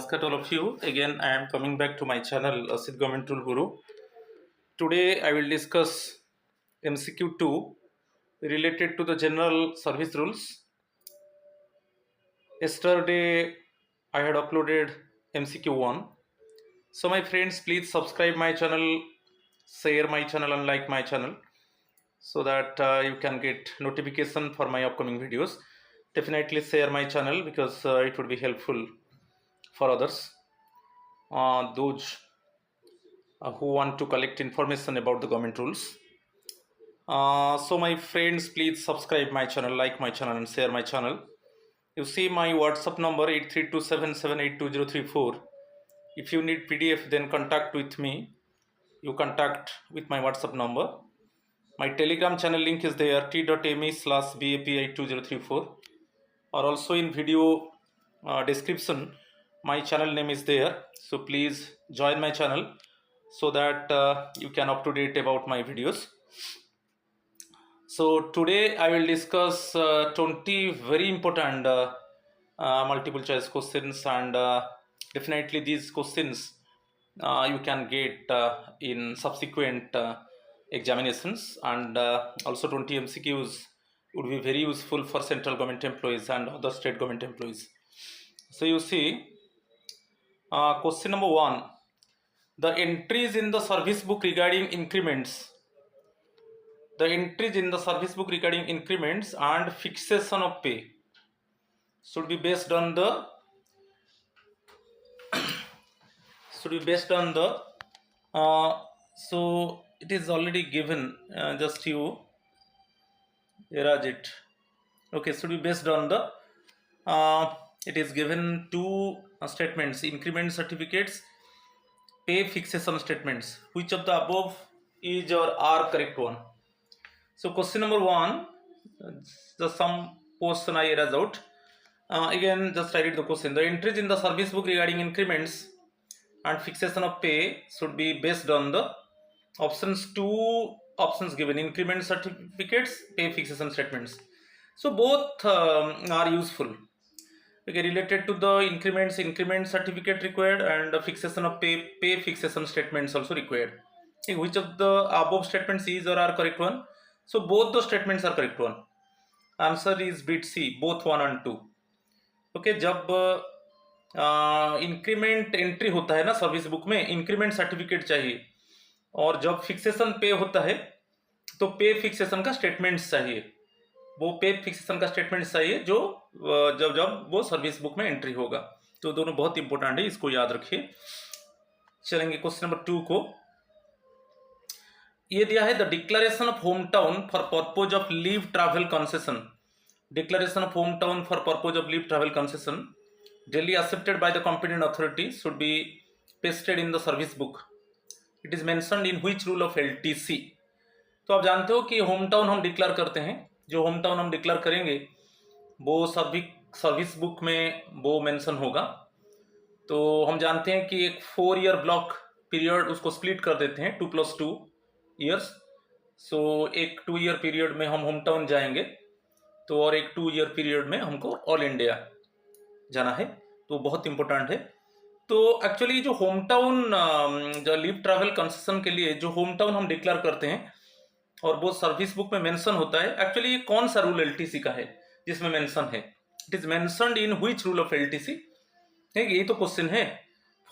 Namaskar to all of you. Again, I am coming back to my channel, Asit Government Rule Guru. Today, I will discuss MCQ 2 related to the general service rules. Yesterday, I had uploaded MCQ 1. So, my friends, please subscribe my channel, share my channel, and like my channel so that you can get notification for my upcoming videos. Definitely share my channel because it would be helpful for others. Those who want to collect information about the government rules. So my friends, please subscribe my channel, like my channel and share my channel. You see my WhatsApp number 8327782034. If you need PDF, then contact with me. You contact with my WhatsApp number. My Telegram channel link is there, t.me/bap8034, or also in video description my channel name is there. So please join my channel so that you can up to date about my videos. So today I will discuss 20 very important multiple choice questions, and definitely these questions you can get in subsequent examinations, and also 20 MCQs would be very useful for central government employees and other state government employees. So you see, question number 1, the entries in the service book regarding increments. The entries in the service book regarding increments and fixation of pay should be based on the so it is already given, just you erase it. Okay, should be based on the it is given two statements: increment certificates, pay fixation statements. Which of the above is or are correct one? So question number 1, just some portion I erase out. Again, just I read the question. The entries in the service book regarding increments and fixation of pay should be based on the two options given: increment certificates, pay fixation statements. So both are useful. Okay, related to the increment certificate required, and the fixation of pay fixation statements also required. Okay, which of the above statements is or are correct one? So both the statements are correct one. Answer is bit C, both 1 and 2. Okay, जब increment entry होता है ना service book में, increment certificate चाहिए, और जब fixation पे होता है तो पे फिक्सेशन का स्टेटमेंट्स चाहिए. वो पे फिक्सेशन का स्टेटमेंट्स चाहिए जो जब वो सर्विस बुक में एंट्री होगा. तो दोनों बहुत इंपॉर्टेंट है, इसको याद रखिए. चलेंगे क्वेश्चन नंबर 2 को. ये दिया है the declaration of home town for purpose of leave travel concession. Declaration of hometown for purpose of leave travel concession, duly accepted by the competent authority, should be pasted in the service book. It is mentioned in which rule of LTC? तो आप जानते हो कि home town हम declare करते हैं. जो home town हम डिक्लेयर करेंगे वो सर्विस बुक में वो मेंशन होगा. तो हम जानते हैं कि एक 4 ईयर ब्लॉक पीरियड उसको स्प्लिट कर देते हैं, 2+2 ईयर्स. सो एक 2 ईयर पीरियड में हम होम टाउन जाएंगे, तो और एक 2 ईयर पीरियड में हमको ऑल इंडिया जाना है. तो बहुत इंपॉर्टेंट है. तो एक्चुअली जो होम टाउन जो लीव ट्रैवल कंसेशन के लिए जो होम टाउन हम डिक्लेयर करते हैं और वो सर्विस बुक में मेंशन होता है, एक्चुअली ये कौन सा रूल एलटीसी का है जिसमें मेंशन है? It is mentioned in which rule of LTC? यही तो क्वेश्चन है.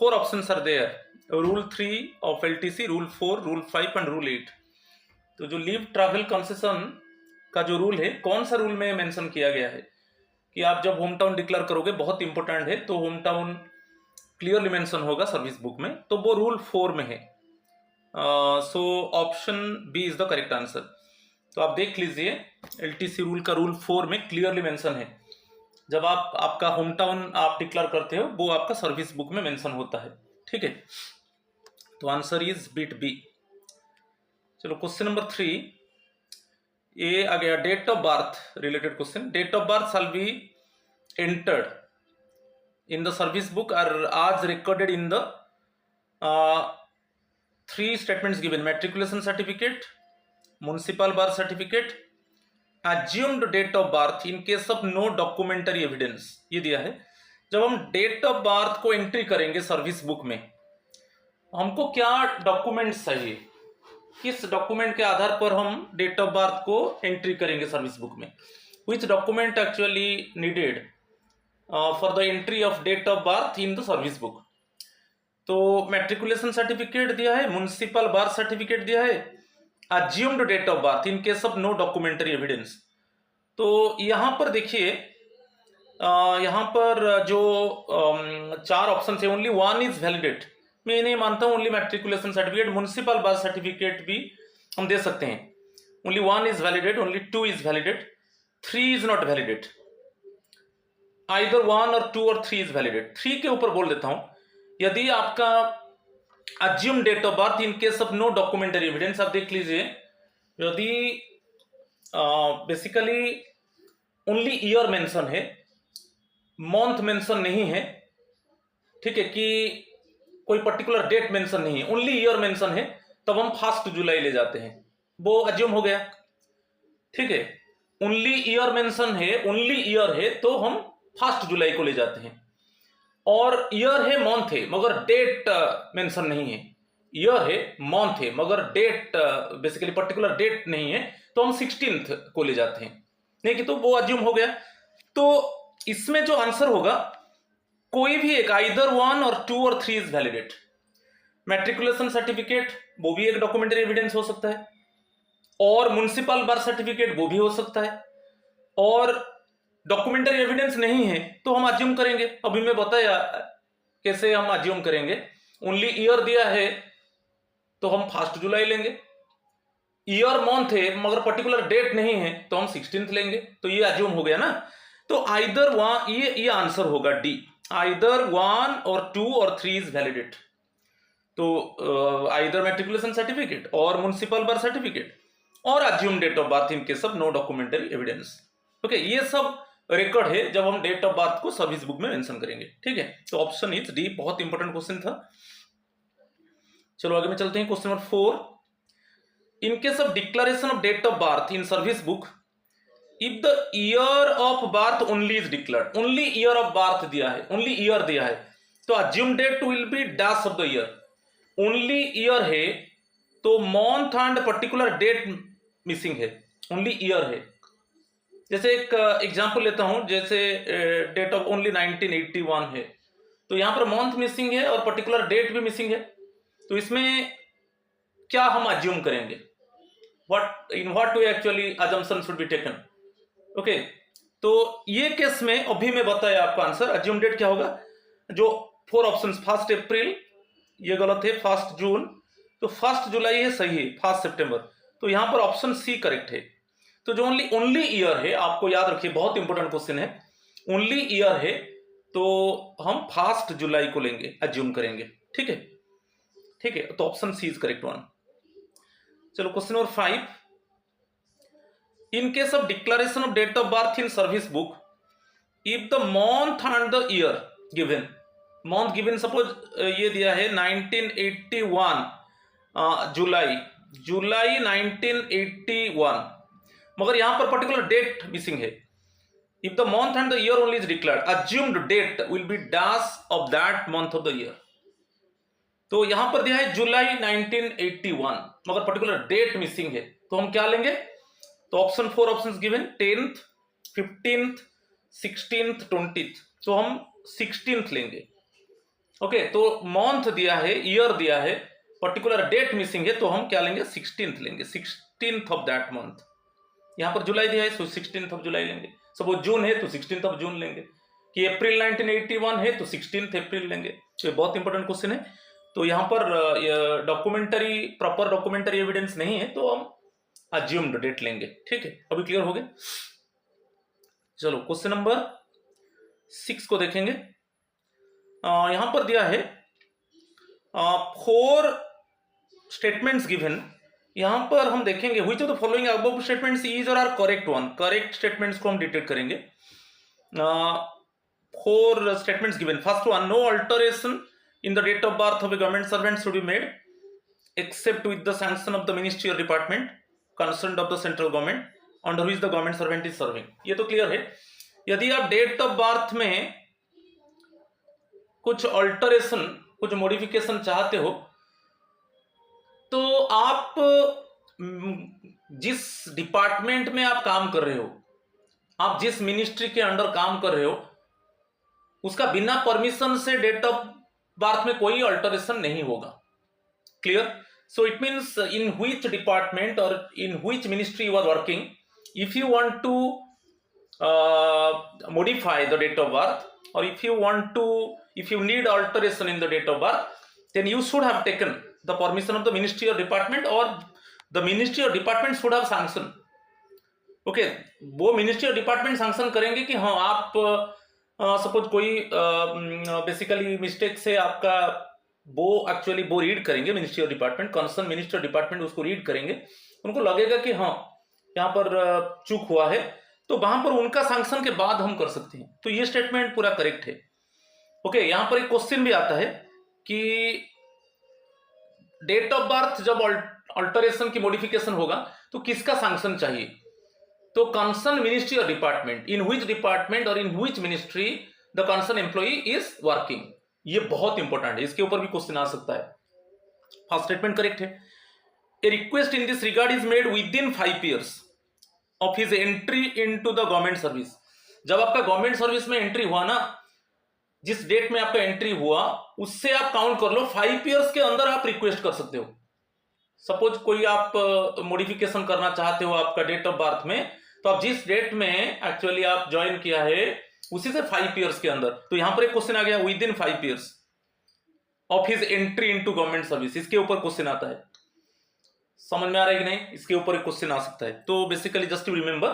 4 options are there: rule 3 of LTC, rule 4, rule 5 and rule 8. तो जो लीव ट्रैवल कंसेशन का जो रूल है, कौन सा रूल में मेंशन किया गया है कि आप जब होम टाउन डिक्लेयर करोगे, बहुत इंपॉर्टेंट है, तो होम टाउन क्लियरली मेंशन होगा सर्विस बुक में, तो वो रूल 4 में है. So option B is the correct answer. तो आप देख लीजिए, एलटीसी रूल का रूल 4 में क्लियरली मेंशन है. जब आपका होम टाउन आप डिक्लेयर करते हो, वो आपका सर्विस बुक में मेंशन होता है. ठीक है, तो आंसर इज बिट बी. चलो क्वेश्चन नंबर 3. ये आ गया date of birth related question. Date of birth shall be entered in the service book और as recorded in the 3 statements given: matriculation certificate, municipal birth certificate, assumed date of birth in case of no documentary evidence. ये दिया है जब हम date of birth को entry करेंगे service book में, हमको क्या डॉक्यूमेंट चाहिए, किस डॉक्यूमेंट के आधार पर हम डेट ऑफ बर्थ को एंट्री करेंगे सर्विस बुक में, which document actually needed for the entry of date of birth in the service book. तो मैट्रिकुलेशन सर्टिफिकेट दिया है, म्युनिसिपल बर्थ सर्टिफिकेट दिया है, assumed date of birth in case of no documentary evidence. तो यहाँ पर देखिए, यहाँ पर जो 4 ऑप्शन है, ओनली वन इज वैलिडेट। मैं नहीं मानता हूँ only matriculation certificate, municipal birth certificate भी हम दे सकते हैं। Only 1 is validate, only 2 is validate, 3 is not validate. Either 1 और 2 और 3 इज वैलिडेट। 3 के ऊपर बोल देता हूँ, यदि आपका assume date of birth in case of no documentary evidence, आप देख लीजिए, यदि बेसिकली ओनली ईयर मेंशन है, मंथ मेंशन नहीं है, ठीक है, कि कोई पर्टिकुलर डेट मेंशन नहीं है, ओनली ईयर मेंशन है, तब हम 1 जुलाई ले जाते हैं, वो अज्यूम हो गया। ठीक है, ओनली ईयर मेंशन है, ओनली ईयर है, तो हम 1 जुलाई को ले जाते हैं। और ईयर है, मंथ है, मगर डेट मेंशन नहीं है, ईयर है, मंथ है, मगर डेट बेसिकली पर्टिकुलर डेट नहीं है, तो हम 16th को ले जाते हैं, नहीं कि तो वो अज्यूम हो गया। तो इसमें जो आंसर होगा, कोई भी एक, आइदर 1 और 2 और 3 इज वैलिडेट। मैट्रिकुलेशन सर्टिफिकेट वो भी एक डॉक्यूमेंटरी एविडेंस हो सकता है, और म्युनिसिपल बर्थ सर्टिफिकेट वो भी हो सकता है, और डॉक्यूमेंटरी एविडेंस नहीं है तो हम अज्यूम करेंगे। अभी मैं बताया कैसे हम अज्यूम करेंगे। ओनली ईयर दिया है तो हम 1 जुलाई लेंगे, ईयर मंथ है मगर पर्टिकुलर डेट नहीं है तो हम 16th लेंगे, तो ये अज्यूम हो गया ना। तो आइदर वन, ये आंसर होगा डी, आइदर 1 और 2 और 3 इज वैलिडेट। तो आइदर मैट्रिकुलेशन सर्टिफिकेट और म्युनिसिपल बर्थ सर्टिफिकेट और assume date of birth in case of no documentary evidence. Okay, ये सब रिकॉर्ड है जब हम डेट ऑफ बर्थ को सर्विस बुक में मेंशन करेंगे। ठीक है, तो ऑप्शन इज डी, बहुत इंपॉर्टेंट क्वेश्चन था। चलो आगे में चलते हैं। Question number 4, in case of declaration of date of birth in service book, if the year of birth only is declared, only year of birth दिया है, ओनली ईयर दिया है, तो assume date will be dash of the year. Only year है तो month and particular date missing है, only year है। जैसे एक एग्जांपल लेता हूं, जैसे डेट ऑफ ओनली 1981 है, तो यहां पर मंथ मिसिंग है और पर्टिकुलर डेट भी मिसिंग है, तो इसमें क्या हम अज्यूम करेंगे, in what way actually assumption should be taken. Okay, तो ये केस में अभी मैं बताया आपका आंसर, अज्यूम डेट क्या होगा, जो 4 ऑप्शंस, 1 अप्रैल ये गलत है, 1 जून, तो 1 जुलाई है सही है, 1 सितंबर, तो यहां पर ऑप्शन सी करेक्ट है। तो जो ओनली ईयर है, आपको याद रखिए, बहुत इंपॉर्टेंट क्वेश्चन है, ओनली ईयर है तो हम 1 जुलाई को लेंगे, अज्यूम करेंगे। ठीक है, ठीक है, तो option C is correct one. चलो question number 5, in case of declaration of date of birth in service book, if the month and the year given, month given suppose ये दिया है 1981 जुलाई 1981, मगर यहां पर पर्टिकुलर डेट मिसिंग है। If the month and the year only is declared, assumed date will be dash of that month of the year. तो यहां पर दिया है जुलाई 1981, मगर पर्टिकुलर डेट मिसिंग है, तो हम क्या लेंगे, तो option 4 options given, 10th 15th 16th 20th, तो हम 16th लेंगे। ओके, तो मंथ दिया है, ईयर दिया है, पर्टिकुलर डेट मिसिंग है, तो हम क्या लेंगे, 16th लेंगे, 16th ऑफ दैट मंथ। यहां पर जुलाई दिया है तो 16th ऑफ जुलाई लेंगे, सपोज जून है तो 16th ऑफ जून लेंगे, कि अप्रैल 1981 है तो 16th अप्रैल लेंगे। तो ये बहुत इंपॉर्टेंट क्वेश्चन है। तो यहां पर डॉक्यूमेंटरी, प्रॉपर डॉक्यूमेंटरी एविडेंस नहीं है तो हम अज्यूम्ड डेट लेंगे। ठीक है, अभी क्लियर हो गया। चलो क्वेश्चन नंबर 6 को देखेंगे। यहां पर दिया है 4 स्टेटमेंट्स गिवन। यहां पर हम देखेंगे which of the following above statements is और are correct one, correct statements को हम डिटेक्ट करेंगे। 4 statements given. First one, no alteration in the date of birth of a government servant should be made except with the sanction of the ministry और department concerned of the central government under which the government servant is serving. ये तो clear है। यदि आप date of birth में कुछ alteration, कुछ modification चाहते हो, तो आप जिस डिपार्टमेंट में आप काम कर रहे हो, आप जिस मिनिस्ट्री के अंडर काम कर रहे हो, उसका बिना परमिशन से डेट ऑफ बर्थ में कोई अल्टरेशन नहीं होगा। Clear? So it means in which department or in which ministry you are working, if you want to modify the date of birth, or if you need alteration in the date of birth, then you should have taken the permission of the ministry or department, or the ministry or department should have sanction. Okay, वो ministry और department sanction करेंगे कि हाँ आप suppose कोई basically mistake से आपका वो एक्चुअली वो रीड करेंगे, मिनिस्ट्री और डिपार्टमेंट, कंसर्न मिनिस्ट्री और डिपार्टमेंट उसको रीड करेंगे, उनको लगेगा कि हाँ यहाँ पर चूक हुआ है, तो वहां पर उनका सैंक्शन के बाद हम कर सकते हैं। तो ये स्टेटमेंट पूरा करेक्ट है। ओके, यहाँ पर एक क्वेश्चन भी आता है कि डेट ऑफ बर्थ जब अल्टरेशन की मॉडिफिकेशन होगा तो किसका सैंक्शन चाहिए? तो कंसर्न मिनिस्ट्री और डिपार्टमेंट, इन व्हिच डिपार्टमेंट और in which ministry the concern employee is working. ये बहुत इंपॉर्टेंट है, इसके ऊपर भी क्वेश्चन आ सकता है। फर्स्ट स्टेटमेंट करेक्ट है। A request in this regard is made within 5 years of his entry into the government service. जब आपका गवर्नमेंट सर्विस में एंट्री हुआ ना, जिस डेट में आपका एंट्री हुआ उससे आप काउंट कर लो, 5 years के अंदर आप रिक्वेस्ट कर सकते हो। सपोज कोई आप मॉडिफिकेशन करना चाहते हो आपका डेट ऑफ बर्थ में, तो आप जिस डेट में एक्चुअली आप ज्वाइन किया है उसी से 5 years के अंदर, तो यहां पर एक क्वेश्चन आ गया with in 5 years of his entry into government service, इसके ऊपर क्वेश्चन आता है। समझ में आ रहा है कि नहीं? इसके ऊपर एक क्वेश्चन आ सकता है। तो basically just to remember,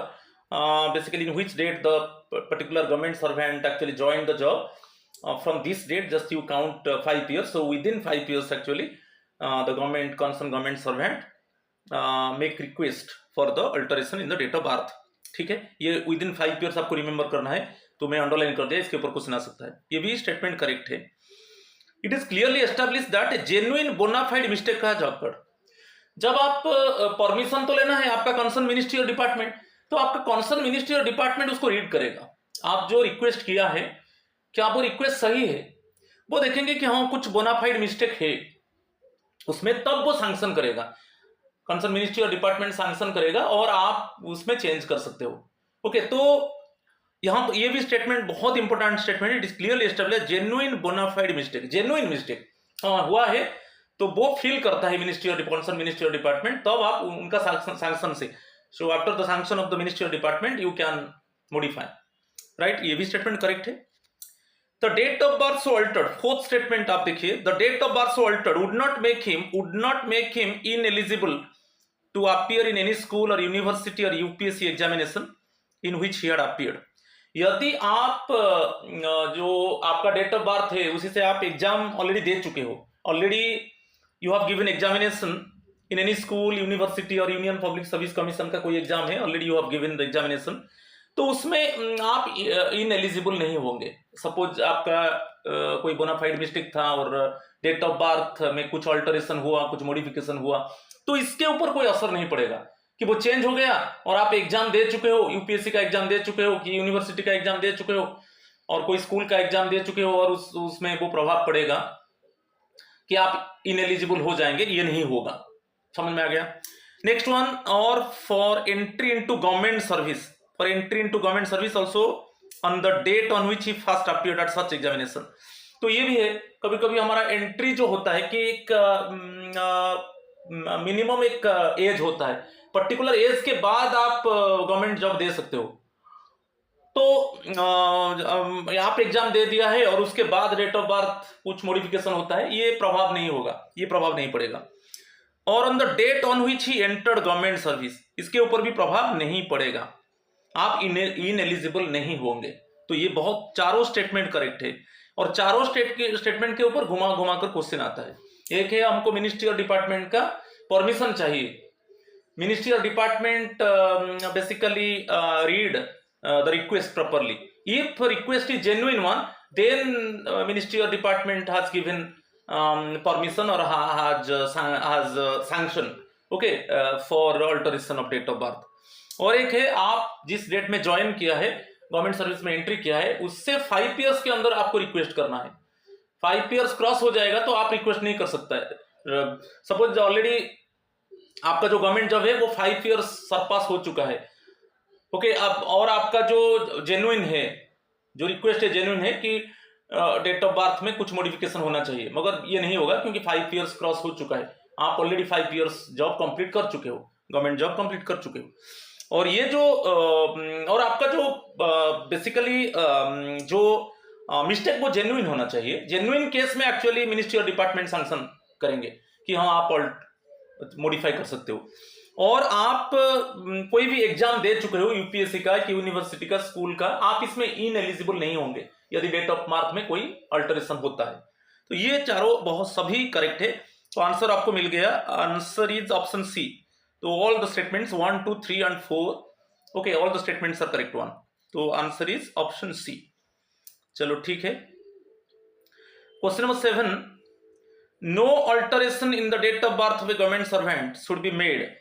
basically in which date the particular government servant actually joined the job, from this date just you count 5 years। So within 5 years actually the government concern government servant make request for the alteration in the date of birth. ठीक है, ये within 5 years आपको remember करना है, तो मैं underline कर दिया, इसके ऊपर क्वेश्चन आ सकता है। ये भी स्टेटमेंट करेक्ट है। It is clearly establish that a genuine bonafide mistake का जॉब कार्ड। जब आप परमिशन तो लेना है आपका कंसर्न मिनिस्ट्री और डिपार्टमेंट, तो आपका कंसर्न मिनिस्ट्री और डिपार्टमेंट उसको रीड करेगा, आप जो रिक्वेस्ट किया है क्या वो रिक्वेस्ट सही है, वो देखेंगे कि हाँ कुछ बोनाफाइड मिस्टेक है उसमें, तब वो सैंक्शन करेगा, कंसर्न मिनिस्ट्री और डिपार्टमेंट सैंक्शन करेगा और आप उसमें चेंज कर सकते हो। ओके, तो यहाँ ये भी स्टेटमेंट बहुत इंपॉर्टेंट स्टेटमेंट है। It is clearly establish genuine bonafide mistake, genuine mistake हुआ है तो वो फील करता है मिनिस्ट्री और कंसर्न मिनिस्ट्री और डिपार्टमेंट, तब आप उनका सैंक्शन से, so after the sanction of the ministry और department you can modify, right? ये भी स्टेटमेंट करेक्ट है। The date of birth so altered, fourth statement आप देखिए, the date of birth so altered would not make him ineligible to appear in any school और university और UPSC examination in which he had appeared. यदि आप जो आपका date of birth है उसी से आप एग्जाम ऑलरेडी दे चुके हो, already you have given examination in any school, university और यूनियन पब्लिक सर्विस कमीशन का कोई एग्जाम है, already you have given the examination, तो उसमें आप इनएलिजिबल नहीं होंगे। सपोज आपका कोई बोनाफाइड मिस्टेक था और डेट ऑफ बर्थ में कुछ अल्टरेशन हुआ, कुछ मॉडिफिकेशन हुआ, तो इसके ऊपर कोई असर नहीं पड़ेगा कि वो चेंज हो गया और आप एग्जाम दे चुके हो, यूपीएससी का एग्जाम दे चुके हो कि यूनिवर्सिटी का एग्जाम दे चुके हो और कोई स्कूल का एग्जाम दे चुके हो और उसमें वो प्रभाव पड़ेगा कि आप इनएलिजिबल हो जाएंगे, ये नहीं होगा। समझ में आ गया? नेक्स्ट वन, और for entry into government service, for entry into government service also on the date on which he first appeared at such examination. तो ये भी है, कभी कभी हमारा एंट्री जो होता है कि एक मिनिमम एक एज होता है, पर्टिकुलर एज के बाद आप गवर्नमेंट जॉब दे सकते हो। तो आप एग्जाम दे दिया है और उसके बाद डेट ऑफ बर्थ कुछ मॉडिफिकेशन होता है, ये प्रभाव नहीं होगा, ये प्रभाव नहीं पड़ेगा। और on the date on which he entered government service, इसके ऊपर भी प्रभाव नहीं पड़ेगा, आप इनएलिजिबल नहीं होंगे। तो ये बहुत चारों स्टेटमेंट करेक्ट है और चारों स्टेटमेंट के ऊपर घुमा घुमा कर क्वेश्चन आता है। एक है हमको मिनिस्ट्री और डिपार्टमेंट का परमिशन चाहिए, मिनिस्ट्री और department basically read the request properly. If request is genuine one, then ministry or department has given permission or has sanction, okay, for alteration of date of birth. और एक है आप जिस date में join किया है, government service में entry किया है, उससे 5 years के अंदर आपको रिक्वेस्ट करना है। 5 ईयर्स क्रॉस हो जाएगा तो आप रिक्वेस्ट नहीं कर सकता है। सपोज ऑलरेडी आपका जो गवर्नमेंट जॉब है वो 5 ईयर्स सरपास हो चुका है, ओके। अब और आपका जो जेन्युइन है, जो रिक्वेस्ट है जेन्युइन है कि डेट ऑफ बर्थ में कुछ मॉडिफिकेशन होना चाहिए, मगर ये नहीं होगा क्योंकि 5 ईयर्स क्रॉस हो चुका है। आप ऑलरेडी 5 ईयर्स जॉब कंप्लीट कर चुके हो, गवर्नमेंट जॉब कंप्लीट कर चुके हो। और ये जो और आपका जो बेसिकली जो मिस्टेक वो जेन्युइन होना चाहिए। जेन्युइन केस में एक्चुअली मिनिस्ट्री और डिपार्टमेंट सैंक्शन करेंगे कि हाँ आप मॉडिफाई कर सकते हो। और आप कोई भी एग्जाम दे चुके हो, यूपीएससी का, कि यूनिवर्सिटी का, स्कूल का, आप इसमें इन एलिजिबल नहीं होंगे यदि डेट ऑफ मार्क में कोई अल्टरेशन होता है। तो ये चारों बहुत सभी करेक्ट है। तो आंसर आपको मिल गया, आंसर इज ऑप्शन सी। तो all the statements 1, 2, 3 and 4, okay, all the statements are correct one. तो आंसर इज ऑप्शन सी। चलो ठीक है। Question number 7, no alteration in the date of birth of a government servant should be made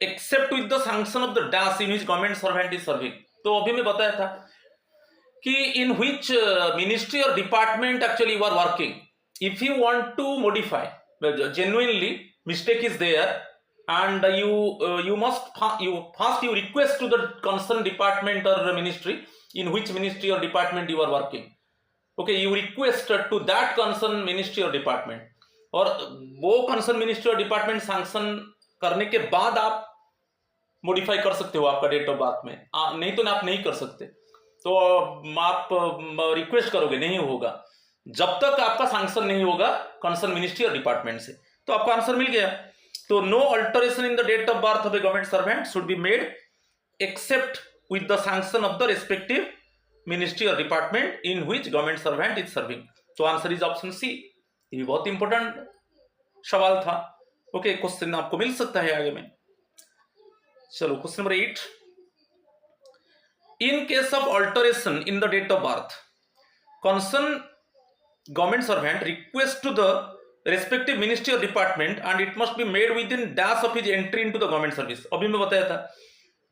except with the sanction of the dash in which government servant is serving. तो अभी मैं बताया था कि in which ministry और department actually you are working, if you want to modify, genuinely mistake is there, and you must you request to the concerned department or ministry, in which ministry or department you are working, okay, you request to that concerned ministry or department, और वो concerned ministry और department sanction करने के बाद आप modify कर सकते हो आपका डेट ऑफ बर्थ में, नहीं तो आप नहीं कर सकते। तो आप रिक्वेस्ट करोगे, नहीं होगा जब तक आपका सैंक्शन नहीं होगा कंसर्न मिनिस्ट्री और डिपार्टमेंट से। तो आपका आंसर मिल गया। तो no alteration in the date of birth of a government servant should be made except with the sanction of the respective ministry और department in which government servant is serving. तो answer is option C. ये बहुत important सवाल था, okay. Question आपको मिल सकता है आगे में। चलो question number 8, in case of alteration in the date of birth, concerned government servant request to the respective ministry or department and it must be made within dash of his entry into the government service। अभी मैं बताया था,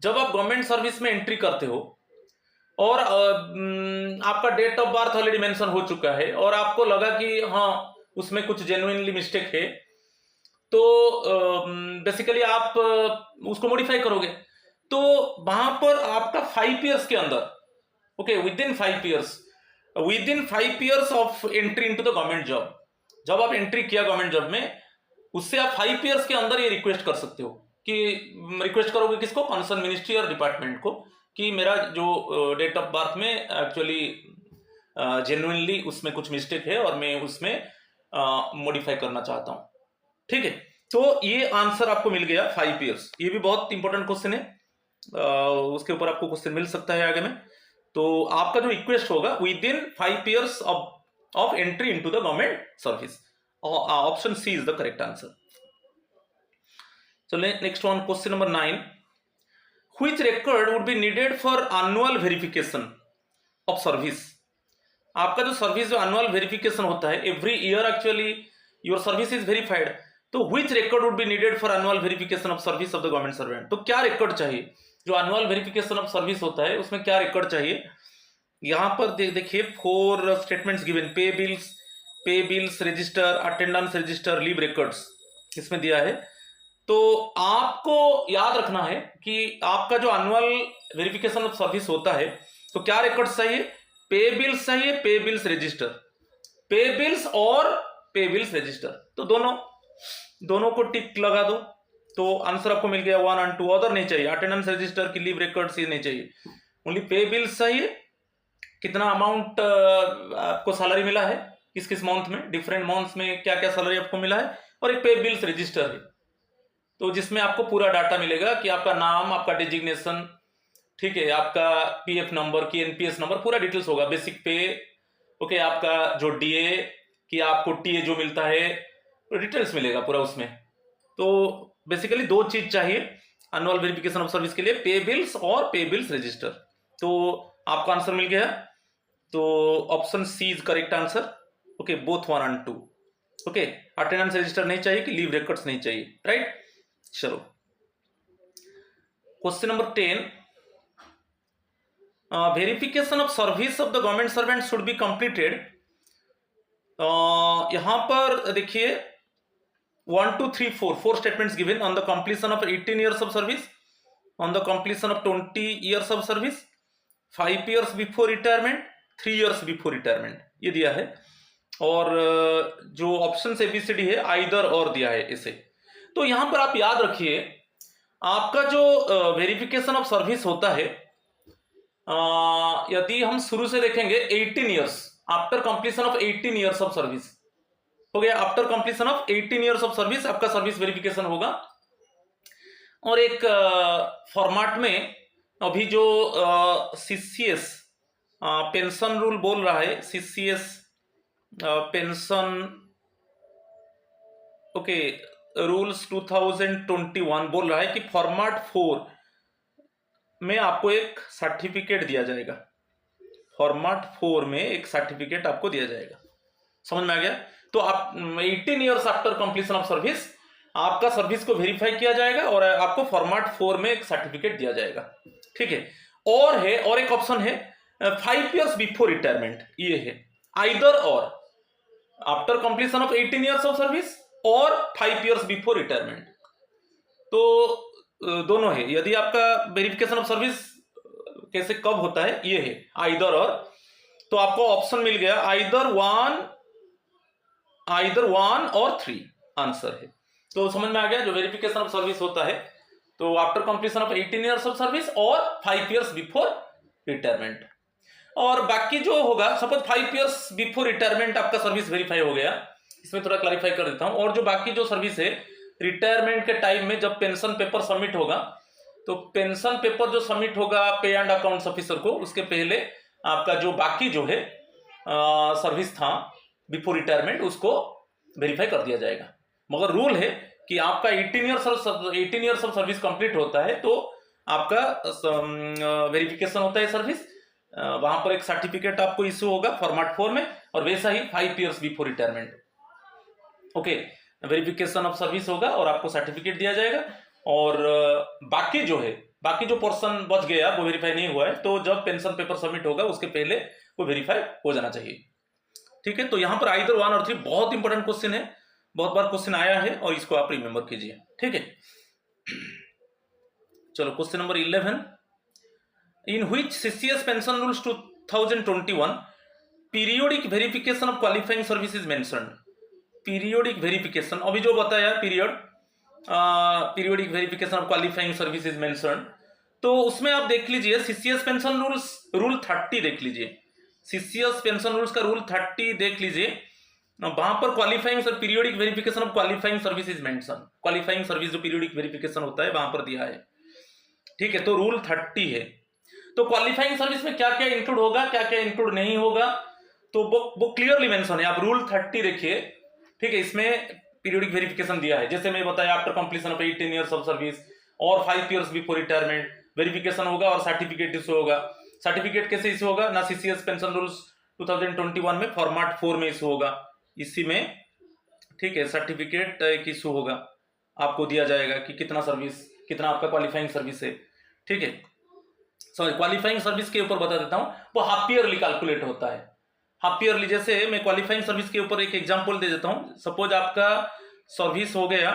जब आप government service में entry करते हो और आपका date of birth already mention हो चुका है और आपको लगा कि हाँ उसमें कुछ जेन्युइनली मिस्टेक है, तो बेसिकली आप उसको मॉडिफाई करोगे। तो वहां पर आपका 5 ईयर्स के अंदर, okay, within 5 years of entry into the government job, जब आप एंट्री किया गवर्नमेंट जॉब में, उससे आप 5 ईयर्स के अंदर ये रिक्वेस्ट कर सकते हो कि रिक्वेस्ट करोगे किसको, कंसर्न मिनिस्ट्री और डिपार्टमेंट को, कि मेरा जो डेट ऑफ बर्थ में एक्चुअली जेन्युइनली उसमें कुछ मिस्टेक है और मैं उसमें मॉडिफाई करना चाहता हूं। ठीक है, तो ये आंसर आपको मिल गया 5 ईयर्स। ये भी बहुत इंपॉर्टेंट क्वेश्चन है, उसके ऊपर आपको क्वेश्चन मिल सकता है आगे में। तो आपका जो रिक्वेस्ट होगा within 5 years of entry into the government service. Option C is the correct answer. चलिए next one, question number 9, which record would be needed for annual verification of service. आपका जो सर्विस जो annual verification होता है, every year actually your service is verified, तो which record would be needed for annual verification of service of the government servant. तो क्या record चाहिए, जो एनुअल वेरिफिकेशन ऑफ सर्विस होता है उसमें क्या रिकॉर्ड चाहिए। यहां पर देखिए 4 स्टेटमेंट्स गिवन, पे bills register, attendance register, leave records इसमें दिया है। तो आपको याद रखना है कि आपका जो एनुअल वेरिफिकेशन ऑफ सर्विस होता है तो क्या रिकॉर्ड्स चाहिए, पे बिल्स चाहिए, पे बिल्स रजिस्टर, पे बिल्स और पे बिल्स रजिस्टर। तो दोनों को टिक लगा दो, तो आंसर आपको मिल गया 1 और 2। अदर नहीं चाहिए, अटेंडेंस रजिस्टर की लीव रिकॉर्ड्स ये नहीं चाहिए, ओनली पे बिल्स चाहिए। कितना अमाउंट आपको सैलरी मिला है, किस किस मंथ में, डिफरेंट मंथ्स में क्या क्या सैलरी आपको मिला है, और एक पे बिल्स रजिस्टर है, तो जिसमें आपको पूरा डाटा मिलेगा कि आपका नाम, आपका डिजिग्नेशन, ठीक है, आपका पीएफ नंबर की एनपीएस नंबर, पूरा डिटेल्स होगा, बेसिक पे, ओके, आपका जो डीए कि आपको टीए जो मिलता है डिटेल्स मिलेगा पूरा उसमें। तो बेसिकली 2 चीज चाहिए एनुअल वेरिफिकेशन ऑफ सर्विस के लिए, पे बिल्स और पे बिल्स रजिस्टर। तो आपका आंसर मिल गया, तो option C is correct answer, okay, both 1 और 2, ओके। अटेंडेंस रजिस्टर नहीं चाहिए कि लीव रिकॉर्ड्स नहीं चाहिए, राइट। चलो question number 10, verification of service of the government servant should be completed यहां पर देखिए 1 2 3 4 4 statements given on the completion of 18 years of service, on the completion of 20 years of service, 5 years before retirement, 3 years before retirement, ये दिया है। और जो option ABCD है either और दिया है इसे। तो यहां पर आप याद रखिए, आपका जो वेरिफिकेशन ऑफ सर्विस होता है, यदि हम शुरू से देखेंगे 18 years after completion of 18 years of service हो गया, after completion of 18 years of service आपका सर्विस वेरिफिकेशन होगा। और एक फॉर्मेट में अभी जो CCS पेंशन रूल बोल रहा है, CCS पेंशन ओके रूल्स 2021 बोल रहा है कि फॉर्मेट 4 में आपको एक सर्टिफिकेट दिया जाएगा, फॉर्मेट 4 में एक सर्टिफिकेट आपको दिया जाएगा। समझ में आ गया? तो आप 18 years after completion of service आपका सर्विस को वेरीफाई किया जाएगा और आपको फॉर्मेट 4 में एक सर्टिफिकेट दिया जाएगा। ठीक है। और एक ऑप्शन है 5 years बिफोर रिटायरमेंट, ये है आइदर और after completion of 18 years of service और 5 years बिफोर रिटायरमेंट। तो दोनों है। यदि आपका वेरिफिकेशन ऑफ सर्विस कैसे कब होता है, ये है आइदर और। तो आपको ऑप्शन मिल गया आइदर वन और 3 आंसर है। तो समझ में आ गया, जो वेरिफिकेशन ऑफ सर्विस होता है तो after completion of 18 years of service और 5 years बिफोर रिटायरमेंट। और बाकी जो होगा, सपोज 5 years बिफोर रिटायरमेंट आपका सर्विस वेरीफाई हो गया, इसमें थोड़ा क्लैरिफाई कर देता हूं। और जो बाकी जो सर्विस है रिटायरमेंट के टाइम में जब पेंशन पेपर सबमिट होगा, तो पेंशन पेपर जो सबमिट होगा पे एंड अकाउंट्स ऑफिसर को, उसके पहले आपका जो बाकी जो है सर्विस था बिफोर रिटायरमेंट, उसको वेरीफाई कर दिया जाएगा। मगर रूल है कि आपका 18 years ऑफ सर्विस कंप्लीट होता है तो आपका वेरिफिकेशन होता है सर्विस, वहां पर एक सर्टिफिकेट आपको इशू होगा फॉर्मेट 4 में, और वैसा ही 5 years before retirement okay verification of service होगा और आपको सर्टिफिकेट दिया जाएगा। और बाकी जो है, बाकी जो पोर्शन बच गया वो वेरीफाई नहीं हुआ है, तो जब पेंशन पेपर सबमिट होगा उसके पहले वो वेरीफाई हो जाना चाहिए। ठीक है। तो यहां पर आइदर 1 और 3 बहुत इंपॉर्टेंट क्वेश्चन है, बहुत बार क्वेश्चन आया है और इसको आप रिमेंबर कीजिए। ठीक है। चलो question number 11, in which CCS pension rules 2021 periodic verification of qualifying service is mentioned. Periodic verification, अभी जो बताया periodic verification of qualifying service is mentioned, तो उसमें आप देख लीजिए CCS पेंशन रूल्स रूल 30 देख लीजिए, CCS पेंशन रूल्स का रूल 30 देख लीजिए, वहां पर qualifying periodic verification of qualifying service is mention, qualifying service जो पीरियोडिक वेरिफिकेशन होता है वहां पर दिया है। ठीक है। तो रूल 30 है। तो क्वालिफाइंग सर्विस में क्या क्या इंक्लूड होगा, क्या क्या इंक्लूड नहीं होगा, तो वो क्लियरली मेंशन है। आप रूल 30 देखिए। ठीक है। इसमें पीरियोडिक वेरिफिकेशन दिया है, जैसे मैं बताया after completion of 18 years of service और 5 years बिफोर रिटायरमेंट वेरिफिकेशन होगा और सर्टिफिकेट इशू होगा। सर्टिफिकेट कैसे इशू होगा ना, CCS पेंशन रूल्स 2021 में फॉर्मेट 4 में इशू होगा, इसी में। ठीक है। सर्टिफिकेट एक इशू होगा, आपको दिया जाएगा कि कितना सर्विस, कितना आपका क्वालिफाइंग सर्विस है। ठीक है। सॉरी, क्वालिफाइंग सर्विस के ऊपर बता देता हूं, वो हाफ ईयरली कैलकुलेट होता है। हाफ ईयरली, जैसे मैं क्वालिफाइंग सर्विस के ऊपर एक एग्जांपल दे देता हूं। सपोज आपका सर्विस हो गया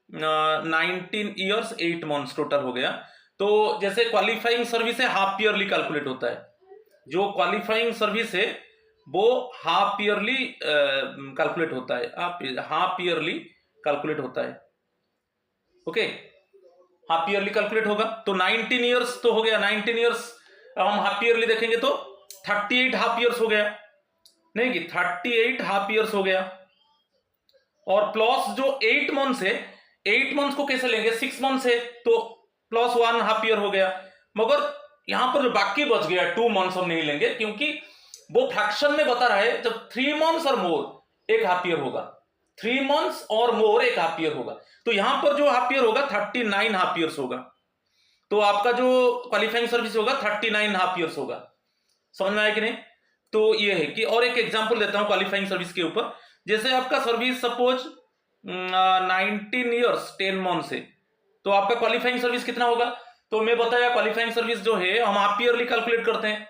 19 years 8 months टोटल हो गया, तो जैसे क्वालिफाइंग सर्विस है हाफ ईयरली कैलकुलेट होता है। जो क्वालिफाइंग सर्विस है वो हाफ ईयरली कैलकुलेट होता है, हाफ ईयरली कैलकुलेट होता है। ओके, हाफ ईयरली कैलकुलेट होगा। तो 19 years तो हो गया, 19 years हम हाफ ईयरली देखेंगे तो 38 हाफ ईयर्स हो गया, नहीं कि 38 हाफ ईयर्स हो गया। और प्लस जो 8 months है, 8 months को कैसे लेंगे, 6 months है तो प्लस 1 हाफ ईयर हो गया। मगर यहां पर जो बाकी बच गया 2 months हम नहीं लेंगे, क्योंकि वो फ्रैक्शन में बता रहा है जब 3 months और मोर एक हाफ ईयर होगा, 3 months और मोर एक हाफ ईयर होगा। तो यहां पर जो हाफ ईयर होगा 39 हाफ ईयर्स होगा। तो आपका जो क्वालिफाइंग सर्विस होगा 39 हाफ ईयर्स होगा। समझ में आया कि नहीं? तो ये है कि, और एक एग्जांपल देता हूं क्वालिफाइंग सर्विस के ऊपर। जैसे आपका सर्विस सपोज 19 years 10 months है, तो आपका क्वालिफाइंग सर्विस कितना होगा? तो मैं बताया क्वालिफाइंग सर्विस जो है हम हाफ ईयरली कैलकुलेट करते हैं,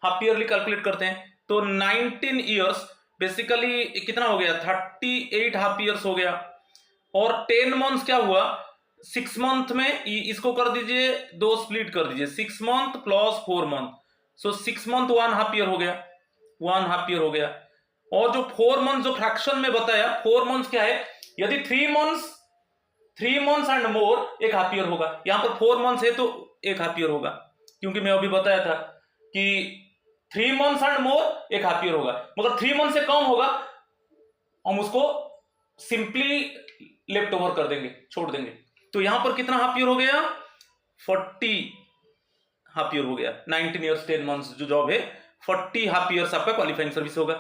हाफ ईयरली कैलकुलेट करते हैं। तो 19 years बेसिकली कितना हो गया, 38 हाफ ईयर्स हो गया। और 10 मंथ्स क्या हुआ, 6 मंथ में इसको कर दीजिए, दो स्प्लिट कर दीजिए, 6 मंथ प्लस 4 मंथ, सो 6 मंथ 1 हाफ ईयर हो गया, 1 हाफ ईयर हो गया। और जो 4 मंथ जो फ्रैक्शन में बताया, 4 मंथ्स क्या है, यदि 3 months and more 1 half year होगा। यहां पर 4 मंथ्स है तो 1 हाफ ईयर होगा, क्योंकि मैं अभी बताया था कि 3 months and more 1 half year होगा। मगर 3 मंथ से कम होगा हम उसको सिंपली लेफ्ट ओवर कर देंगे, छोड़ देंगे। तो यहां पर कितना हाफ ईयर हो गया, 40 हाफ ईयर हो गया। 19 ईयर्स 10 मंथ्स जो जॉब है, 40 हाफ ईयर्स आपका क्वालिफाइंग सर्विस होगा।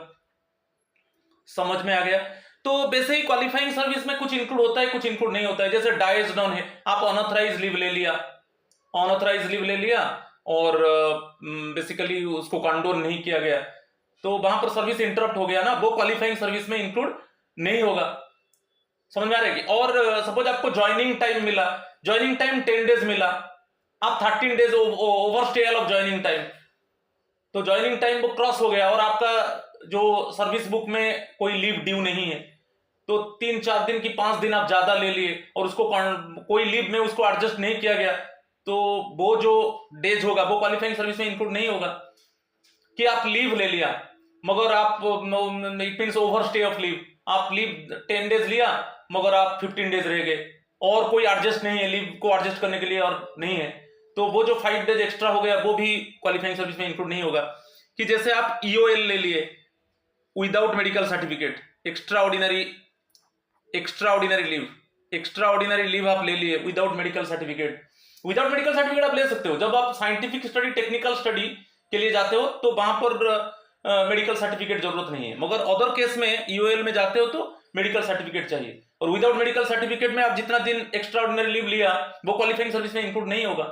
समझ में आ गया। तो वैसे ही क्वालिफाइंग सर्विस में कुछ इंक्लूड होता है, कुछ इंक्लूड नहीं होता है। जैसे डाइज डाउन है, आप अनऑथराइज लीव ले लिया, अनऑथराइज लीव ले लिया और बेसिकली उसको कंडोन नहीं किया गया, तो वहां पर सर्विस इंटरप्ट हो गया ना, वो क्वालिफाइंग सर्विस में इंक्लूड नहीं होगा। समझ में आ रहा है। और सपोज आपको ज्वाइनिंग टाइम मिला, ज्वाइनिंग टाइम 10 डेज मिला, आप 13 days over stay of joining time, तो ज्वाइनिंग टाइम वो क्रॉस हो गया और आपका जो सर्विस बुक में कोई लीव ड्यू नहीं है, तो 3-4 दिन की 5 दिन आप ज्यादा ले लिए और उसको कोई लीव में उसको एडजस्ट नहीं किया गया, तो वो जो डेज होगा वो क्वालिफाइंग सर्विस में इंक्लूड नहीं होगा। कि आप लीव ले लिया मगर आप, it means over stay of leave, आप लीव 10 डेज लिया मगर आप 15 डेज रह गए और कोई एडजस्ट नहीं है, लीव को एडजस्ट करने के लिए और नहीं है, तो वो जो 5 डेज एक्स्ट्रा हो गया वो भी क्वालिफाइंग सर्विस में इंक्लूड नहीं होगा। कि जैसे आप ईओएल ले लिए without medical certificate, extraordinary leave आप ले लिए without medical certificate. Without medical certificate आप ले सकते हो जब आप साइंटिफिक स्टडी, टेक्निकल स्टडी के लिए जाते हो, तो वहां पर मेडिकल सर्टिफिकेट जरूरत नहीं है। मगर अदर केस में ईओएल में जाते हो तो मेडिकल सर्टिफिकेट चाहिए, और विदाउट मेडिकल सर्टिफिकेट में आप जितना दिन एक्स्ट्राऑर्डिनरी लीव लिया वो क्वालिफाइंग सर्विस में इंक्लूड नहीं होगा।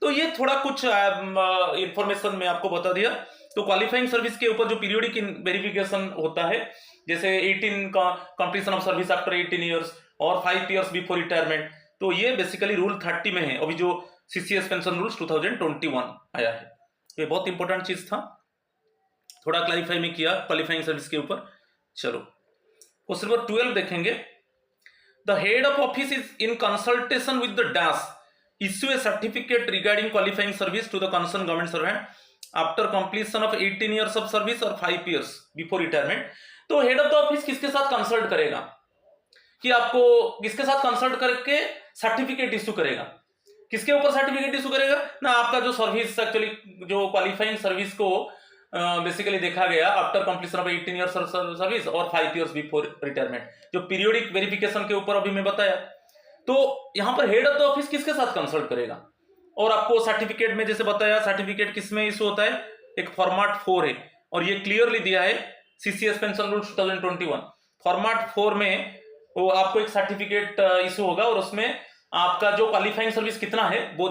तो ये थोड़ा कुछ इंफॉर्मेशन मैं आपको बता दिया। तो क्वालिफाइंग सर्विस के ऊपर जो पीरियोडिक वेरिफिकेशन होता है, जैसे 18 completion of service after 18 years और 5 ईयर्स बिफोर रिटायरमेंट, तो ये बेसिकली रूल 30 में है, अभी जो सीसीएस पेंशन रूल्स 2021 आया है। तो ये बहुत इंपॉर्टेंट चीज था, थोड़ा क्लैरिफाई में किया क्वालिफाइंग सर्विस के ऊपर। चलो क्वेश्चन नंबर 12 देखेंगे। The head of office is in consultation with the dash issue a certificate regarding qualifying service to the concerned government servant after completion of 18 years of service or 5 years before retirement। तो head of the office किसके साथ consult करेगा, कि आपको किसके साथ consult करके certificate issue करेगा, किसके ऊपर सर्टिफिकेट इशू करेगा ना, आपका जो सर्विस, एक्चुअली जो क्वालिफाइंग सर्विस को बेसिकली देखा गया after completion of 18 years service और 5 इयर्स बिफोर रिटायरमेंट, जो पीरियोडिक वेरिफिकेशन के ऊपर अभी मैं बताया। तो यहां पर हेड ऑफ द ऑफिस किसके साथ कंसल्ट करेगा, और आपको सर्टिफिकेट में जैसे बताया, सर्टिफिकेट किसमें इशू होता है, एक फॉर्मेट 4 है, और ये क्लियरली दिया है सीसीएस पेंशन रूल 2021 फॉर्मेट 4 में, वो आपको एक सर्टिफिकेट इशू होगा और उसमें आपका जो क्वालिफाइंग सर्विस कितना है वो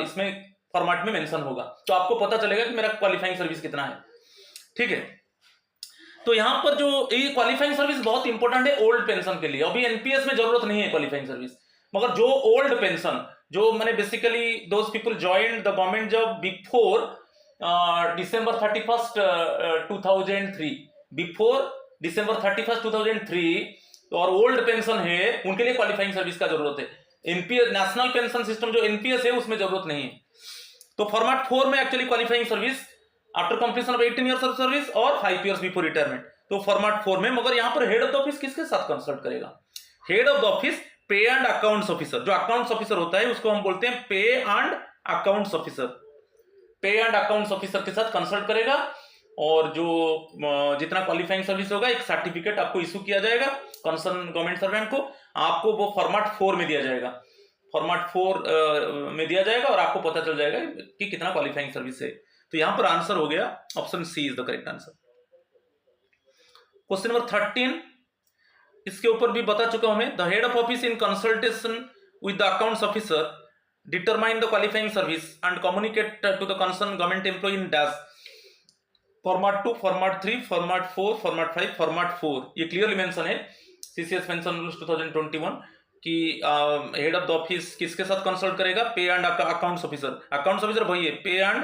इसमें फॉर्मेट में मेंशन होगा, तो आपको पता चलेगा कि मेरा क्वालिफाइंग सर्विस कितना है। ठीक है, तो यहां पर जो ये क्वालिफाइंग सर्विस बहुत इंपॉर्टेंट है ओल्ड पेंशन के लिए। अभी एनपीएस में जरूरत नहीं है क्वालिफाइंग सर्विस, मगर जो ओल्ड पेंशन, जो मैंने basically those people joined the government job before December 31st 2003, before December 31st 2003 और ओल्ड पेंशन है, उनके लिए क्वालिफाइंग सर्विस का जरूरत है। एनपीएस, नेशनल पेंशन सिस्टम जो एनपीएस है, उसमें जरूरत नहीं है। तो फॉर्मेट 4 में actually qualifying service after completion of 18 years of service और 5 इयर्स बिफोर रिटायरमेंट, तो फॉर्मेट 4 में। मगर यहां पर हेड ऑफ द ऑफिस किसके साथ कंसल्ट करेगा, हेड ऑफ द ऑफिस पे एंड अकाउंट्स ऑफिसर, जो अकाउंट्स ऑफिसर होता है उसको हम बोलते हैं पे एंड अकाउंट्स ऑफिसर, पे एंड अकाउंट्स ऑफिसर के साथ कंसल्ट करेगा, और जो जितना क्वालिफाइंग सर्विस होगा एक सर्टिफिकेट आपको इशू किया जाएगा कंसर्न गवर्नमेंट सर्वेंट को, आपको वो फॉर्मेट 4 में दिया जाएगा, फॉर्मेट 4 में दिया जाएगा और आपको पता चल जाएगा कि कितना क्वालिफाइंग सर्विस है। तो यहां पर आंसर हो गया option C is the correct answer. Question number 13, इसके ऊपर भी बता चुका हूं मैं। The head of office in consultation with the accounts officer determine the qualifying service and communicate to the concern government employ in dash format 2, format 3, format 4, format 5, format 4। ये clearly mention है CCS pension rules 2021 कि head of the office किसके साथ consult करेगा, पे and accounts officer. Accounts officer वही है, पे एंड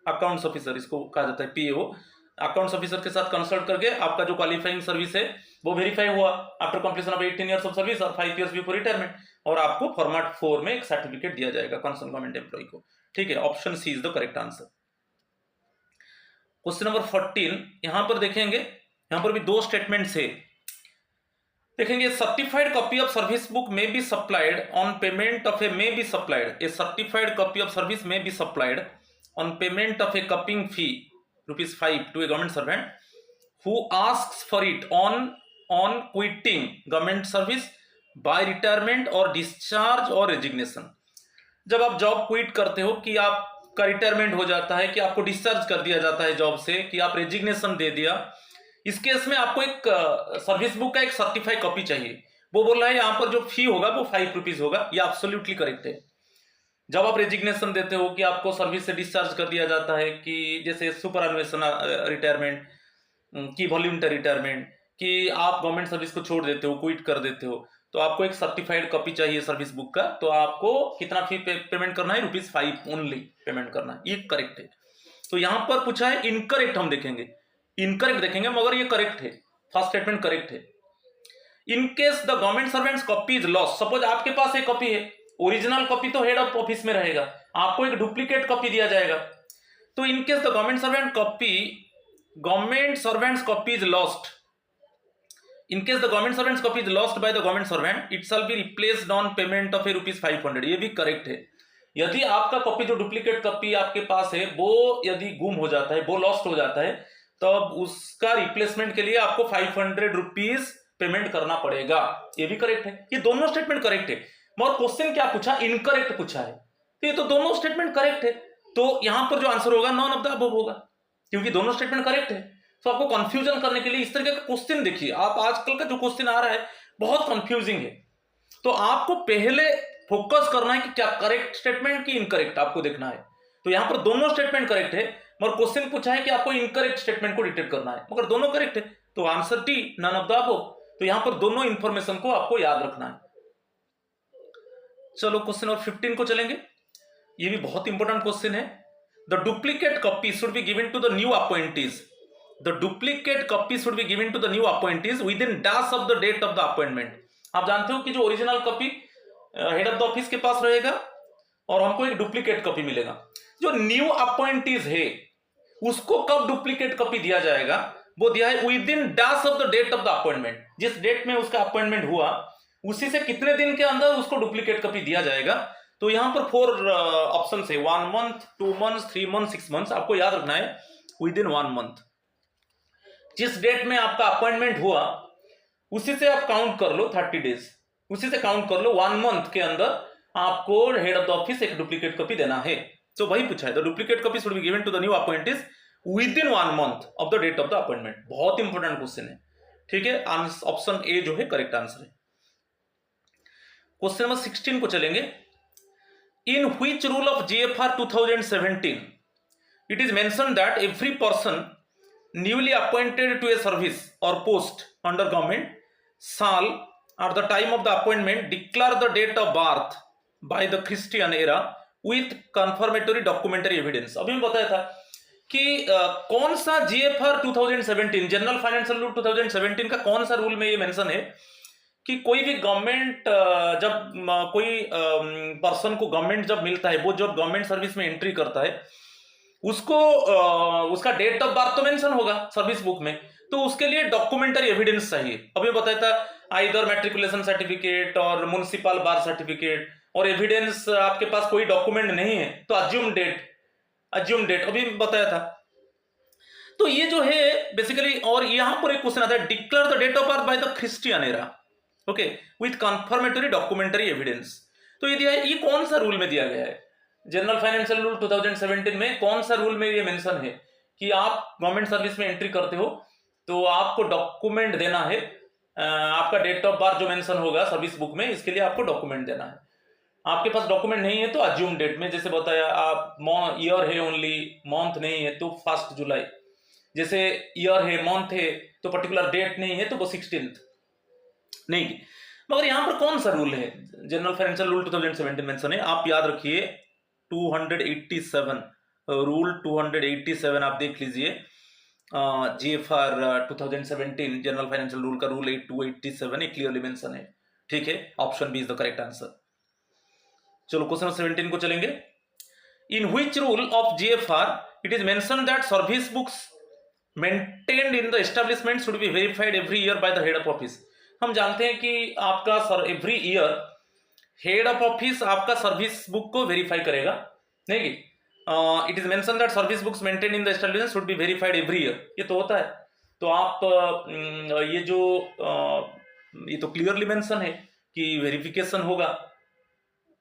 अकाउंट्स ऑफिसर इसको कहा जाता है, पीएओ। अकाउंट्स ऑफिसर के साथ कंसल्ट करके आपका जो क्वालिफाइंग सर्विस है वो वेरीफाई हुआ after completion of 18 years of service और 5 इयर्स बिफोर रिटायरमेंट, और आपको फॉर्मेट 4 में एक सर्टिफिकेट दिया जाएगा कंसर्न गवर्नमेंट एम्प्लॉय को। ठीक है, option C is the correct answer. Question number 14 यहां पर देखेंगे, यहां पर भी दो स्टेटमेंट्स है। देखेंगे certified copy of service book may be supplied on payment of a may be supplied a certified copy of service may be supplied on payment of a copying fee ₹5 to a government servant who asks for it on quitting government service by retirement or discharge or resignation। जब आप job quit करते हो कि आपका retirement हो जाता है, कि आपको डिस्चार्ज कर दिया जाता है जॉब से, कि आप रेजिग्नेशन दे दिया, इस केस में आपको एक सर्विस बुक का एक सर्टिफाइड कॉपी चाहिए। वो बोल रहा है यहाँ पर जो फी होगा वो ₹5 होगा, ये एब्सोल्युटली करेक्ट है। जब आप रेजिग्नेशन देते हो कि आपको सर्विस से डिस्चार्ज कर दिया जाता है, कि जैसे सुपर अन्वेषण रिटायरमेंट की वॉल्यूंटरी रिटायरमेंट, कि आप गवर्नमेंट सर्विस को छोड़ देते हो, क्विट कर देते हो, तो आपको एक सर्टिफाइड कॉपी चाहिए सर्विस बुक का। तो आपको कितना फी पेमेंट करना है? ₹5 ओनली पेमेंट करना है, ये करेक्ट है। तो यहां पर पूछा है इनकरेक्ट, हम देखेंगे इनकरेक्ट देखेंगे, मगर ये करेक्ट है, फर्स्ट स्टेटमेंट करेक्ट है। In case the government servants copy is lost, suppose आपके पास एक कॉपी है, ओरिजिनल कॉपी तो हेड ऑफ ऑफिस में रहेगा, आपको एक डुप्लीकेट कॉपी दिया जाएगा। तो in case the government servants copy is lost, in case the government servants copy is lost by the government servant it shall be replaced on payment of ₹500, ये भी correct है। यदि आपका कॉपी जो duplicate copy आपके पास है वो यदि गुम हो जाता है, वो लॉस्ट हो जाता है, तब उसका रिप्लेसमेंट के लिए आपको ₹500 पेमेंट करना पड़ेगा, ये भी करेक्ट है। ये दोनों स्टेटमेंट करेक्ट है, मगर क्वेश्चन क्या पूछा? इनकरेक्ट पूछा है। तो ये तो दोनों स्टेटमेंट करेक्ट है, तो यहां पर जो आंसर होगा नॉन ऑफ द अबव होगा, क्योंकि दोनों स्टेटमेंट करेक्ट है। तो आपको कंफ्यूजन करने के लिए इस तरीके का क्वेश्चन देखिए, आप आजकल का जो क्वेश्चन आ रहा है बहुत कंफ्यूजिंग है, तो आपको पहले फोकस करना है कि क्या करेक्ट स्टेटमेंट की इनकरेक्ट, आपको देखना है। तो यहां पर दोनों स्टेटमेंट करेक्ट है, मगर क्वेश्चन पूछा है कि आपको इनकरेक्ट स्टेटमेंट को डिटेक्ट करना है, मगर दोनों करेक्ट है, तो answer D, none of the above. तो यहां पर दोनों इंफॉर्मेशन को आपको याद रखना है। चलो क्वेश्चन नंबर 15 को चलेंगे, ये भी बहुत इंपॉर्टेंट क्वेश्चन है। The duplicate copy should be given to the new appointees, the duplicate copy should be given to the new appointees within dash of the date of the appointment. आप जानते हो कि जो original copy head of the office के पास रहेगा और हमको एक डुप्लीकेट कॉपी मिलेगा। जो न्यू अपॉइंटीज है उसको कब डुप्लीकेट कॉपी दिया जाएगा? वो दिया है within dash of the date of the appointment, जिस डेट में उसका अपॉइंटमेंट हुआ उसी से कितने दिन के अंदर उसको डुप्लीकेट कॉपी दिया जाएगा। तो यहां पर 4 ऑप्शन है, 1 month, 2 months, 3 months, 6 months। आपको याद रखना है विद इन 1 month, जिस डेट में आपका अपॉइंटमेंट हुआ उसी से आप काउंट कर लो 30 डेज, उसी से काउंट कर लो 1 month के अंदर आपको हेड ऑफ द ऑफिस एक डुप्लीकेट कॉपी देना है। तो वही पूछा है, the duplicate copy should be given to the new appointees within 1 month of the date of the appointment. बहुत इंपॉर्टेंट क्वेश्चन है, ठीक है। ऑप्शन ए जो है करेक्ट आंसर है। क्वेश्चन नंबर 16 को चलेंगे। In which rule of GFR 2017 it is mentioned that every person newly appointed to a service or post under government shall at the time of the appointment declare the date of birth by the Christian era with confirmatory documentary evidence। अभी मैं बताया था कि कौन सा GFR 2017 general financial rule 2017 का कौन सा रूल में ये मेंशन है कि कोई भी गवर्नमेंट जब कोई पर्सन को गवर्नमेंट जब मिलता है, वो जब गवर्नमेंट सर्विस में एंट्री करता है उसको उसका डेट ऑफ बर्थ तो मेंशन होगा सर्विस बुक में, तो उसके लिए डॉक्यूमेंटरी एविडेंस चाहिए। अभी बताया था आइदर मैट्रिकुलेशन सर्टिफिकेट और म्युनिसिपल बार सर्टिफिकेट, और एविडेंस आपके पास कोई डॉक्यूमेंट नहीं है तो अज्यूम डेट अभी बताया था। तो ये जो है बेसिकली, और यहां पर एक क्वेश्चन आता है declare the date of birth by the Christian era, okay, with confirmatory documentary evidence. तो ये दिया है, ये कौन सा रूल में दिया गया है? जनरल फाइनेंशियल रूल 2017 में कौन सा रूल में ये मेंशन है कि आप गवर्नमेंट सर्विस में एंट्री करते हो तो आपको डॉक्यूमेंट देना है, आपका डेट ऑफ बर्थ जो मेंशन होगा सर्विस बुक में, इसके लिए आपको डॉक्यूमेंट देना है। आपके पास डॉक्यूमेंट नहीं है तो अज्यूम डेट में, जैसे बताया आप ईयर है ओनली, मंथ नहीं है तो 1 जुलाई, जैसे ईयर है मंथ है तो पर्टिकुलर डेट नहीं है तो वो 16th नहीं। मगर यहां पर कौन सा रूल है? जनरल फाइनेंशियल रूल 2017 मेंशन है, आप याद रखिए 287 रूल 287 आप देख लीजिए। GFR 2017 जनरल फाइनेंशियल रूल का रूल 8287 क्लियरली मेंशन है। ठीक है, option B is the correct answer. चलो क्वेश्चन नंबर 17 को चलेंगे। In which rule of GFR it is mention that service books maintained in the establishment should be verified every year by the head of office. हम जानते हैं कि आपका every year head of office आपका service book को verify करेगा, नहीं कि it is mention that service books maintain in the establishment should be verified every year, ये तो होता है। तो आप ये जो ये तो क्लियरली मेंशन है कि वेरिफिकेशन होगा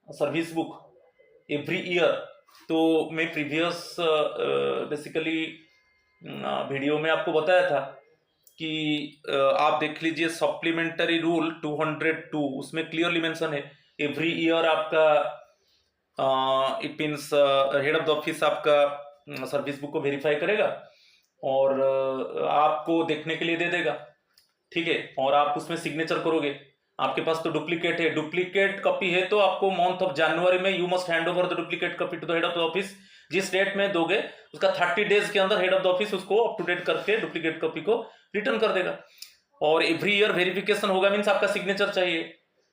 सर्विस बुक एवरी ईयर। तो मैं प्रीवियस बेसिकली वीडियो में आपको बताया था कि आप देख लीजिए सप्लीमेंटरी रूल 202, उसमें क्लियरली मेंशन है एवरी ईयर आपका it means head of the office आपका सर्विस बुक को वेरीफाई करेगा और आपको देखने के लिए दे देगा। ठीक है, और आप उसमें सिग्नेचर करोगे। आपके पास तो डुप्लीकेट है, डुप्लीकेट कॉपी है तो आपको मंथ ऑफ जनवरी में you must hand over the duplicate copy to the head of the office. जिस डेट में दोगे उसका 30 डेज के अंदर हेड ऑफ द ऑफिस उसको अप टू डेट करके डुप्लीकेट कॉपी को रिटर्न कर देगा। और एवरी ईयर वेरिफिकेशन होगा मीन्स आपका सिग्नेचर चाहिए,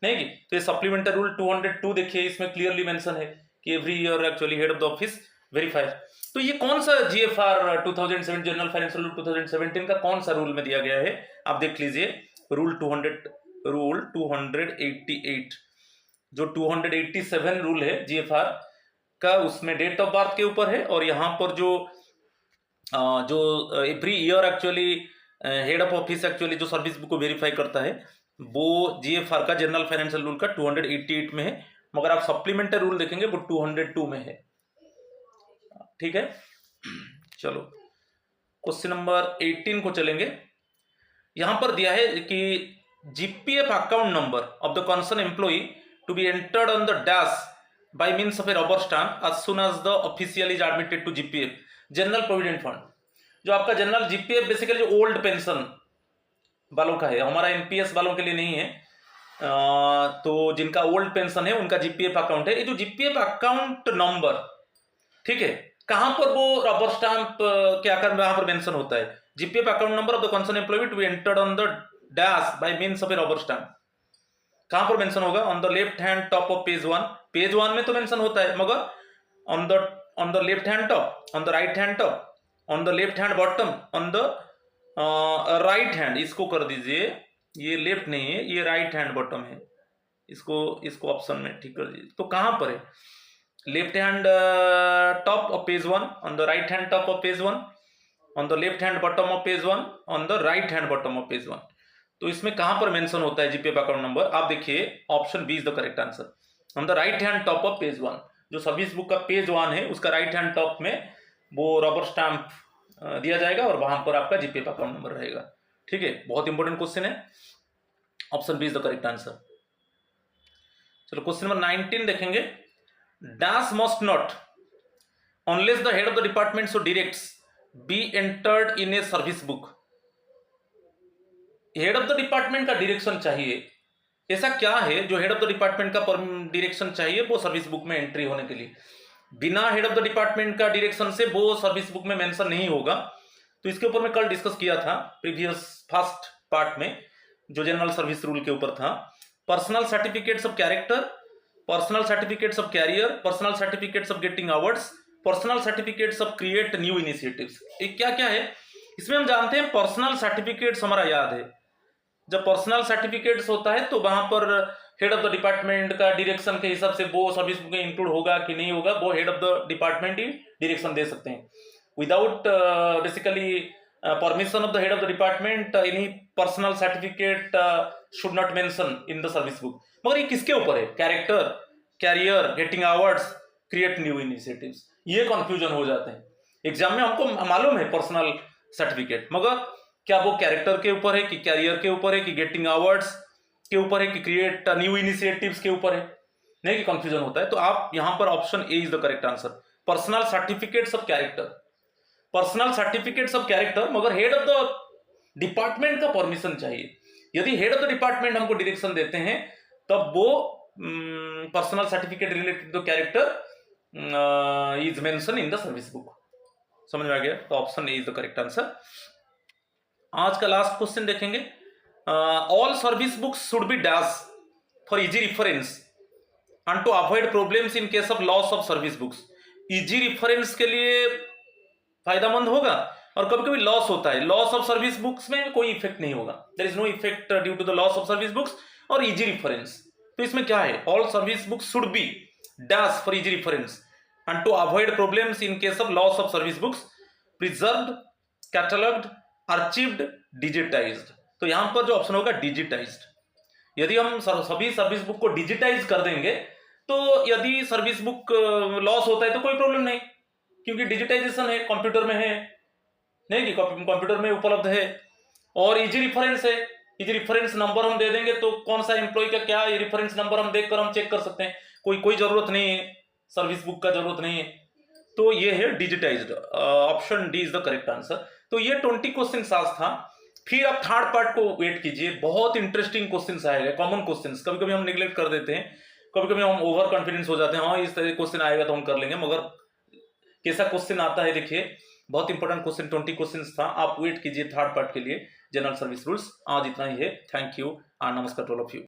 नहीं कि? तो ये सप्लीमेंटरी रूल 202 देखिए, इसमें क्लियरली मेंशन है कि every year actually head of the office verified. तो ये कौन सा GFR 2007 जनरल फाइनेंशियल रूल 2017 का कौन सा रूल में दिया गया है, आप देख लीजिए। रूल 288 जो 287 रूल है GFR का, उसमें डेट ऑफ बर्थ के ऊपर है। और यहाँ पर जो every year actually head of office actually जो सर्विस बुक को वेरीफाई करता है वो GFR का जनरल फाइनेंशियल रूल का 288 में है, मगर आप सप्लीमेंटरी रूल देखेंगे वो 202 में है। ठीक है, चलो क्वेश्चन नंबर 18 को चलेंगे। यहां पर दिया है कि GPF account number of the concern employee to be entered on the dash by means of a rubber stamp as soon as the official is admitted to GPF general provident fund. जो आपका general GPF basically जो old pension वालों का है, हमारा NPS वालों के लिए नहीं है। तो जिनका ओल्ड पेंशन है उनका GPF अकाउंट है। ये जो GPF अकाउंट नंबर, ठीक है, कहां पर वो रबर स्टैंप के आकार में वहां पर मेंशन होता है। GPF account number of the concern employ to be entered on the dash by means of a rubber stamp, कहां पर मेंशन होगा? On the left hand top of page 1। Page 1 में तो मेंशन होता है, मगर on the left hand top, on the right hand top, on the left hand bottom, on the right hand, इसको कर दीजिए, ये लेफ्ट नहीं है, ये राइट हैंड बॉटम है, इसको ऑप्शन में ठीक कर दीजिए। तो कहां पर है? Left hand top of page 1, on the right hand top of page 1, on the left hand bottom of page 1, on the right hand bottom of page 1। तो इसमें कहां पर मेंशन होता है GPF अकाउंट नंबर? आप देखिए, option B is the correct answer. On the right hand top of page 1, जो service book का पेज 1 है उसका राइट हैंड टॉप में वो रबर स्टैंप दिया जाएगा और वहां पर आपका GPF अकाउंट नंबर रहेगा। ठीक है, बहुत इंपॉर्टेंट क्वेश्चन है, option B is the correct answer. चलो क्वेश्चन नंबर 19 देखेंगे। Dash must not unless the head of the department so directs be entered in a service book. Head of the department का direction चाहिए, ऐसा क्या है जो head of the department का direction चाहिए वो सर्विस बुक में एंट्री होने के लिए? बिना हेड ऑफ द डिपार्टमेंट का डायरेक्शन से वो सर्विस बुक में मेंशन नहीं होगा। तो इसके ऊपर मैं कल डिस्कस किया था प्रीवियस फर्स्ट पार्ट में, जो जनरल सर्विस रूल के ऊपर था। Personal certificates of character, personal certificates of career, personal certificates of getting awards, personal certificates of create new initiatives. ये क्या क्या है? इसमें हम जानते हैं पर्सनल सर्टिफिकेट्स हमारा याद है। जब पर्सनल सर्टिफिकेट्स होता है तो वहां पर हेड ऑफ द डिपार्टमेंट का डायरेक्शन के हिसाब से वो सर्विस बुक में इंक्लूड होगा कि नहीं होगा, वो हेड ऑफ द डिपार्टमेंट ही डायरेक्शन दे सकते हैं। Without basically permission of the head of the department any personal certificate should not mention in the service book. मगर ये किसके ऊपर है? Character, career, getting awards, create new initiatives, ये कंफ्यूजन हो जाते हैं। एग्जाम में हमको मालूम है पर्सनल सर्टिफिकेट, मगर क्या वो कैरेक्टर के ऊपर है कि कैरियर के ऊपर है कि गेटिंग अवार्ड्स के ऊपर है कि क्रिएट न्यू इनिशिएटिव्स के ऊपर है? नहीं, कि कंफ्यूजन होता है। तो आप यहां पर option A is the correct answer. Personal certificates of character, personal certificates of character, मगर हेड ऑफ द डिपार्टमेंट का परमिशन चाहिए। यदि हेड ऑफ द डिपार्टमेंट हमको डायरेक्शन देते हैं तब वो personal certificate related to character is mention in the service book. समझ में आ गया? तो option A is the correct answer. आज का लास्ट क्वेश्चन देखेंगे। All service books should be dash for easy reference and to avoid problems in case of loss of service books. Easy reference के लिए फायदेमंद होगा, और कभी कभी लॉस होता है। लॉस ऑफ सर्विस बुक्स में कोई इफेक्ट नहीं होगा, there is no effect due to the loss of service books और इजी रेफरेंस। तो इसमें क्या है, all service books should be dash for easy reference and to avoid problems in case of loss of service books, preserved, catalogued, archived, digitised. तो यहां पर जो option होगा डिजिटाइज्ड। यदि हम सभी सर्विस बुक को डिजिटाइज कर देंगे तो यदि सर्विस बुक लॉस होता है तो कोई प्रॉब्लम नहीं, क्योंकि डिजिटाइजेशन है, कंप्यूटर में है, नहीं कि कंप्यूटर में उपलब्ध है, और इजी रेफरेंस है। इजी रेफरेंस नंबर हम दे देंगे तो कौन सा एम्प्लॉय का क्या ये रेफरेंस नंबर हम देखकर हम चेक कर सकते हैं। कोई जरूरत नहीं है, सर्विस बुक का जरूरत नहीं है। तो ये है digitised. Option D is the correct answer. तो ये 20 क्वेश्चन आज था। फिर आप थर्ड पार्ट को वेट कीजिए, बहुत इंटरेस्टिंग क्वेश्चंस आएगा, कॉमन क्वेश्चंस। कभी कभी हम निगलेक्ट कर देते हैं, कभी कभी हम ओवर कॉन्फिडेंस हो जाते हैं, हाँ इस तरह क्वेश्चन आएगा तो हम कर लेंगे, मगर कैसा क्वेश्चन आता है देखिए, बहुत इंपॉर्टेंट क्वेश्चन 20 क्वेश्चंस था। आप वेट कीजिए थर्ड पार्ट के लिए, जनरल सर्विस रूल्स। आज इतना ही है। थैंक यू एंड नमस्कार टू ऑल ऑफ यू।